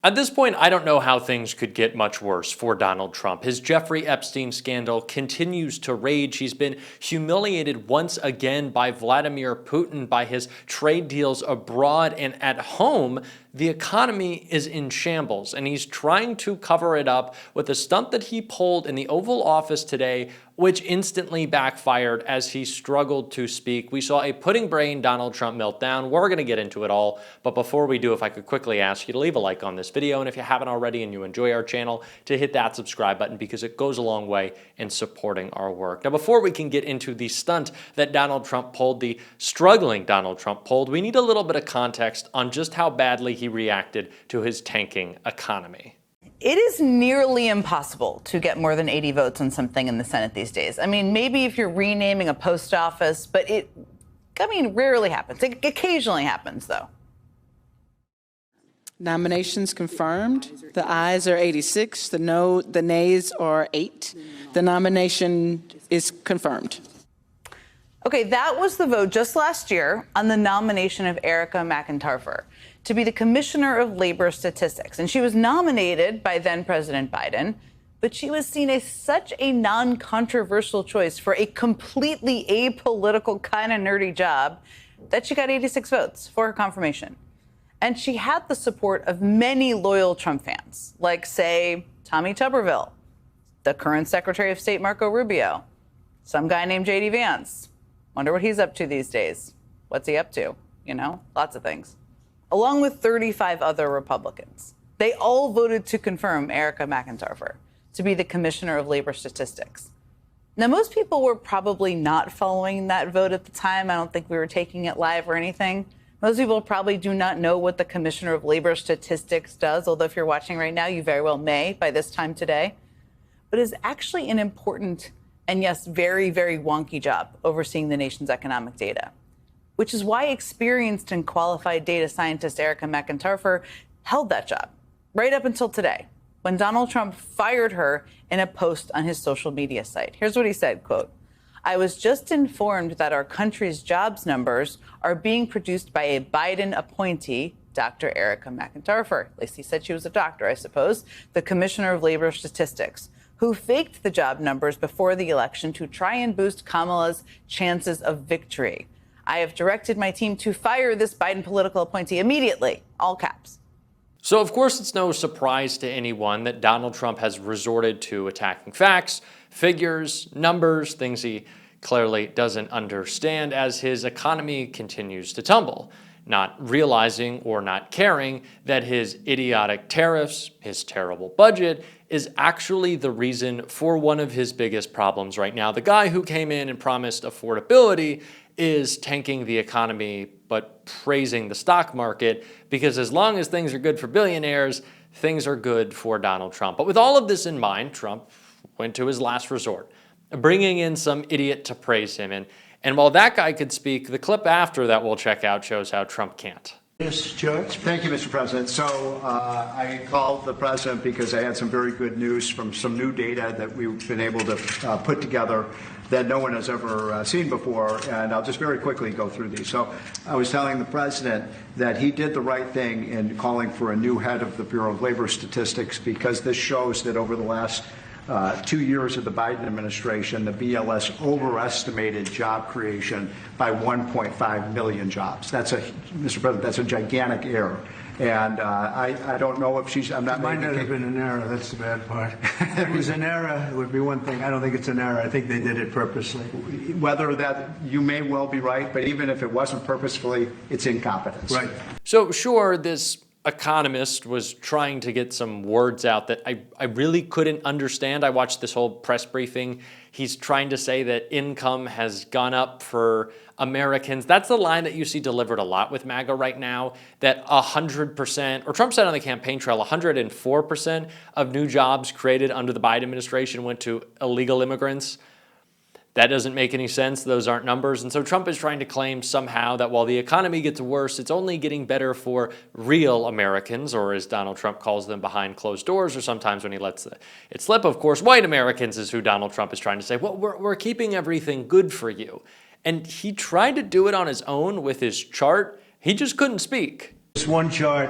At this point, I don't know how things could get much worse for Donald Trump. His Jeffrey Epstein scandal continues to rage. He's been humiliated once again by Vladimir Putin, by his trade deals abroad and at home. The economy is in shambles, and he's trying to cover it up with a stunt that he pulled in the Oval Office today, which instantly backfired as he struggled to speak. We saw a pudding brain Donald Trump meltdown. We're going to get into it all, but before we do, if I could quickly ask you to leave a like on this video, and if you haven't already and you enjoy our channel, to hit that subscribe button because it goes a long way in supporting our work. Now, before we can get into the stunt that Donald Trump pulled, the struggling Donald Trump pulled, we need a little bit of context on just how badly he reacted to his tanking economy. It is nearly impossible to get more than 80 votes on something in the Senate these days. I mean, maybe if you're renaming a post office, but rarely happens. It occasionally happens, though. Nominations confirmed. The ayes are 86. The nays are 8. The nomination is confirmed. Okay, that was the vote just last year on the nomination of Erica McIntyre to be the Commissioner of Labor Statistics. And she was nominated by then President Biden, but she was seen as such a non-controversial choice for a completely apolitical, kind of nerdy job that she got 86 votes for her confirmation. And she had the support of many loyal Trump fans, like, say, Tommy Tuberville, the current Secretary of State Marco Rubio, some guy named J.D. Vance. Wonder what he's up to these days. What's he up to? You know, lots of things. Along with 35 other Republicans. They all voted to confirm Erica McIntyre to be the Commissioner of Labor Statistics. Now, most people were probably not following that vote at the time. I don't think we were taking it live or anything. Most people probably do not know what the Commissioner of Labor Statistics does, although if you're watching right now, you very well may by this time today. But it's actually an important and, yes, very, very wonky job overseeing the nation's economic data, which is why experienced and qualified data scientist Erica McIntyre held that job right up until today, when Donald Trump fired her in a post on his social media site. Here's what he said, quote, "I was just informed that our country's jobs numbers are being produced by a Biden appointee, Dr. Erica McIntyre," at least he said she was a doctor, I suppose, the Commissioner of Labor Statistics, who faked the job numbers before the election to try and boost Kamala's chances of victory. "I have directed my team to fire this Biden political appointee immediately," all caps. So, of course, it's no surprise to anyone that Donald Trump has resorted to attacking facts, figures, numbers, things he clearly doesn't understand as his economy continues to tumble, not realizing or not caring that his idiotic tariffs, his terrible budget, is actually the reason for one of his biggest problems right now. The guy who came in and promised affordability is tanking the economy, but praising the stock market, because as long as things are good for billionaires, things are good for Donald Trump. But with all of this in mind, Trump went to his last resort, bringing in some idiot to praise him. And while that guy could speak, the clip after that we'll check out shows how Trump can't. Yes, George. Thank you, Mr. President. So I called the president because I had some very good news from some new data that we've been able to put together that no one has ever seen before, and I'll just very quickly go through these. So I was telling the president that he did the right thing in calling for a new head of the Bureau of Labor Statistics, because this shows that over the last 2 years of the Biden administration, the BLS overestimated job creation by 1.5 million jobs. Mr. President, that's a gigantic error. And I don't know if she's, I'm not It might not have been an error, that's the bad part. If it was an error, it would be one thing. I don't think it's an error. I think they did it purposely. Whether that, you may well be right, but even if it wasn't purposefully, it's incompetence. Right. So sure, this economist was trying to get some words out that I really couldn't understand. I watched this whole press briefing. He's trying to say that income has gone up for Americans. That's the line that you see delivered a lot with MAGA right now, that 100%, or Trump said on the campaign trail, 104% of new jobs created under the Biden administration went to illegal immigrants. That doesn't make any sense. Those aren't numbers. And so Trump is trying to claim somehow that while the economy gets worse, it's only getting better for real Americans, or as Donald Trump calls them, behind closed doors, or sometimes when he lets it slip, of course, white Americans is who Donald Trump is trying to say, well, we're keeping everything good for you. And he tried to do it on his own with his chart. He just couldn't speak. This one chart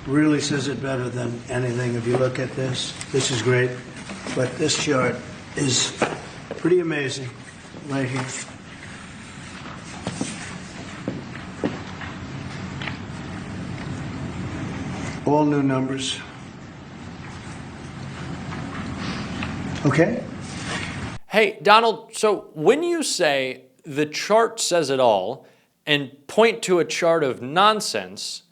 really says it better than anything. If you look at this is great, but this chart is pretty amazing right here. All new numbers. Okay? Hey, Donald, so when you say the chart says it all and point to a chart of nonsense,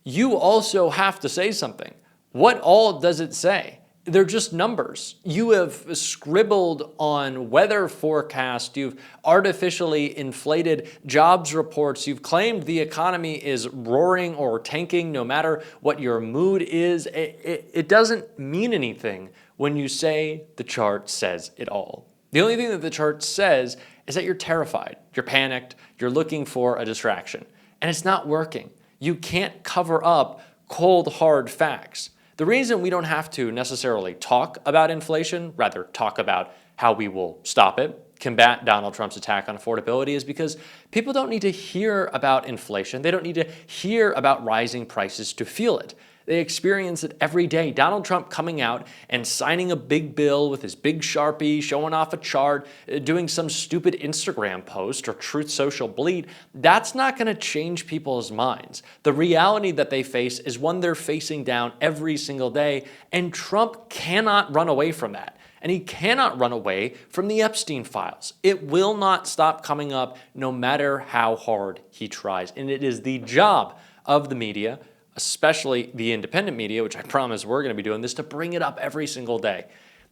you also have to say something. What all does it say? They're just numbers. You have scribbled on weather forecast. You've artificially inflated jobs reports. You've claimed the economy is roaring or tanking no matter what your mood is. It doesn't mean anything when you say the chart says it all. The only thing that the chart says is that you're terrified, you're panicked, you're looking for a distraction, and it's not working. You can't cover up cold, hard facts. The reason we don't have to necessarily talk about inflation, rather talk about how we will stop it, combat Donald Trump's attack on affordability, is because people don't need to hear about inflation. They don't need to hear about rising prices to feel it. They experience it every day. Donald Trump coming out and signing a big bill with his big Sharpie, showing off a chart, doing some stupid Instagram post or Truth Social bleat, that's not going to change people's minds. The reality that they face is one they're facing down every single day, and Trump cannot run away from that. And he cannot run away from the Epstein files. It will not stop coming up no matter how hard he tries. And it is the job of the media, especially the independent media, which I promise we're going to be doing this, to bring it up every single day.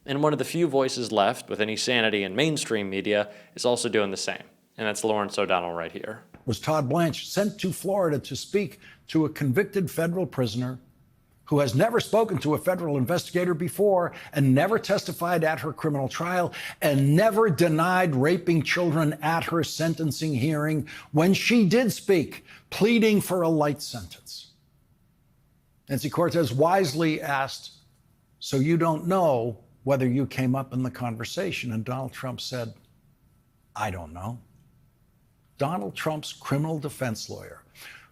And one of the few voices left with any sanity in mainstream media is also doing the same. And that's Lawrence O'Donnell right here. Was Todd Blanche sent to Florida to speak to a convicted federal prisoner who has never spoken to a federal investigator before and never testified at her criminal trial and never denied raping children at her sentencing hearing when she did speak, pleading for a light sentence. Nancy Cortez wisely asked, "So you don't know whether you came up in the conversation?" And Donald Trump said, "I don't know." Donald Trump's criminal defense lawyer,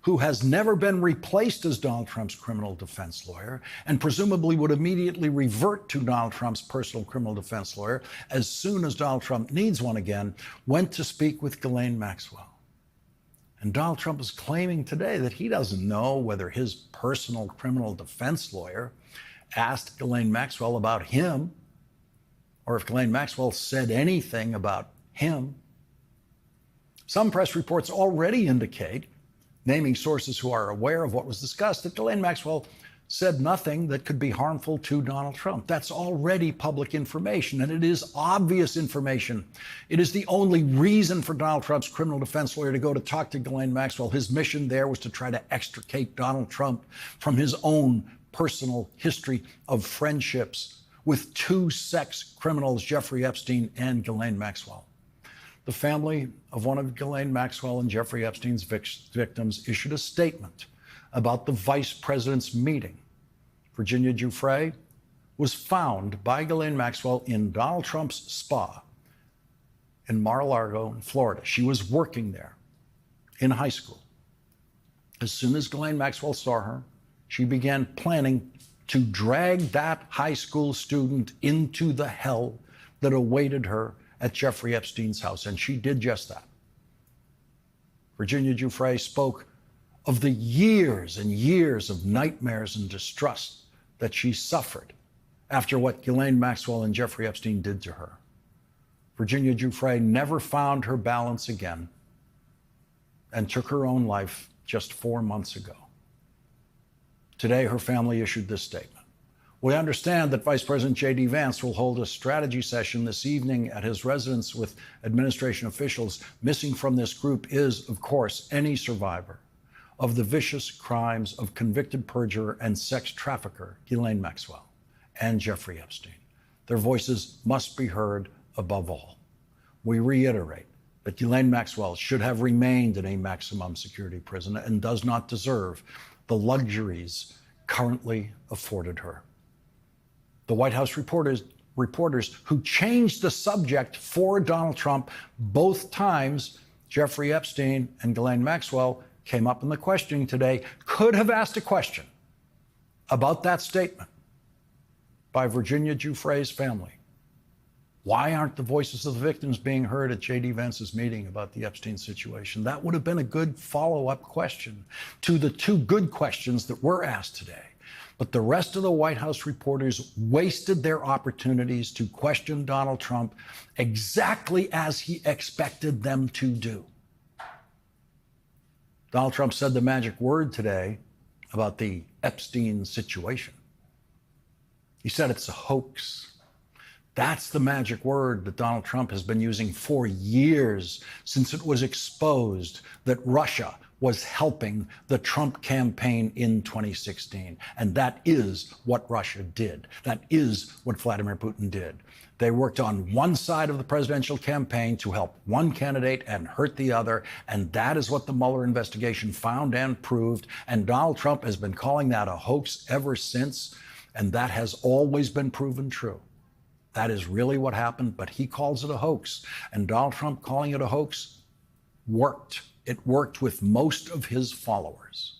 who has never been replaced as Donald Trump's criminal defense lawyer and presumably would immediately revert to Donald Trump's personal criminal defense lawyer as soon as Donald Trump needs one again, went to speak with Ghislaine Maxwell. And Donald Trump is claiming today that he doesn't know whether his personal criminal defense lawyer asked Ghislaine Maxwell about him or if Ghislaine Maxwell said anything about him. Some press reports already indicate, naming sources who are aware of what was discussed, that Ghislaine Maxwell said nothing that could be harmful to Donald Trump. That's already public information, and it is obvious information. It is the only reason for Donald Trump's criminal defense lawyer to go to talk to Ghislaine Maxwell. His mission there was to try to extricate Donald Trump from his own personal history of friendships with two sex criminals, Jeffrey Epstein and Ghislaine Maxwell. The family of one of Ghislaine Maxwell and Jeffrey Epstein's victims issued a statement about the vice president's meeting. Virginia Giuffre was found by Ghislaine Maxwell in Donald Trump's spa in Mar-a-Lago, in Florida. She was working there in high school. As soon as Ghislaine Maxwell saw her, she began planning to drag that high school student into the hell that awaited her at Jeffrey Epstein's house, and she did just that. Virginia Giuffre spoke of the years and years of nightmares and distrust that she suffered after what Ghislaine Maxwell and Jeffrey Epstein did to her. Virginia Giuffre never found her balance again and took her own life just 4 months ago. Today, her family issued this statement. We understand that Vice President J.D. Vance will hold a strategy session this evening at his residence with administration officials. Missing from this group is, of course, any survivor of the vicious crimes of convicted perjurer and sex trafficker Ghislaine Maxwell and Jeffrey Epstein. Their voices must be heard above all. We reiterate that Ghislaine Maxwell should have remained in a maximum security prison and does not deserve the luxuries currently afforded her. The White House reporters who changed the subject for Donald Trump both times, Jeffrey Epstein and Ghislaine Maxwell, came up in the questioning today, could have asked a question about that statement by Virginia Giuffre's family. Why aren't the voices of the victims being heard at J.D. Vance's meeting about the Epstein situation? That would have been a good follow-up question to the two good questions that were asked today. But the rest of the White House reporters wasted their opportunities to question Donald Trump exactly as he expected them to do. Donald Trump said the magic word today about the Epstein situation. He said it's a hoax. That's the magic word that Donald Trump has been using for years, since it was exposed that Russia was helping the Trump campaign in 2016. And that is what Russia did. That is what Vladimir Putin did. They worked on one side of the presidential campaign to help one candidate and hurt the other. And that is what the Mueller investigation found and proved. And Donald Trump has been calling that a hoax ever since. And that has always been proven true. That is really what happened, but he calls it a hoax. And Donald Trump calling it a hoax worked. It worked with most of his followers.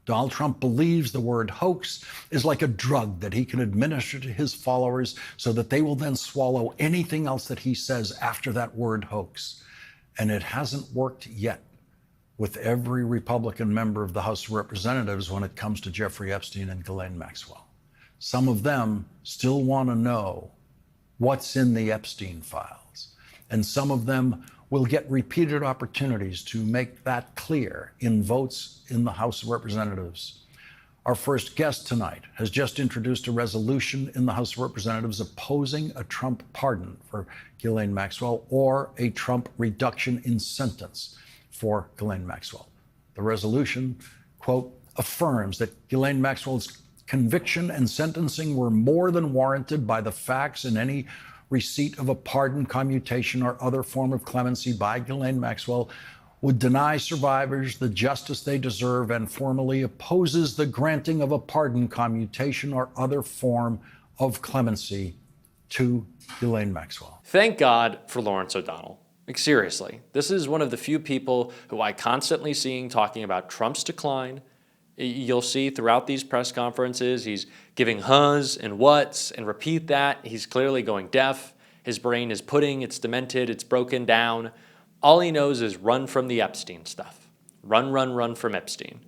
Donald Trump believes the word hoax is like a drug that he can administer to his followers so that they will then swallow anything else that he says after that word hoax. And it hasn't worked yet with every Republican member of the House of Representatives when it comes to Jeffrey Epstein and Ghislaine Maxwell. Some of them still want to know what's in the Epstein files. And some of them will get repeated opportunities to make that clear in votes in the House of Representatives. Our first guest tonight has just introduced a resolution in the House of Representatives opposing a Trump pardon for Ghislaine Maxwell or a Trump reduction in sentence for Ghislaine Maxwell. The resolution, quote, affirms that Ghislaine Maxwell's conviction and sentencing were more than warranted by the facts, and any receipt of a pardon, commutation, or other form of clemency by Ghislaine Maxwell would deny survivors the justice they deserve and formally opposes the granting of a pardon, commutation, or other form of clemency to Ghislaine Maxwell. Thank God for Lawrence O'Donnell. Like, seriously, this is one of the few people who I constantly seeing talking about Trump's decline. You'll see throughout these press conferences, he's giving huhs and whats and repeat that. He's clearly going deaf. His brain is pudding. It's demented. It's broken down. All he knows is run from the Epstein stuff. Run, run, run from Epstein.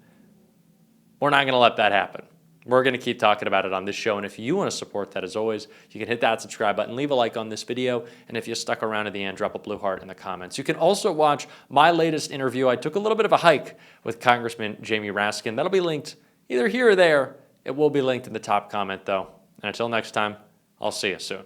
We're not going to let that happen. We're going to keep talking about it on this show. And if you want to support that, as always, you can hit that subscribe button, leave a like on this video. And if you stuck around to the end, drop a blue heart in the comments. You can also watch my latest interview. I took a little bit of a hike with Congressman Jamie Raskin. That'll be linked either here or there. It will be linked in the top comment, though. And until next time, I'll see you soon.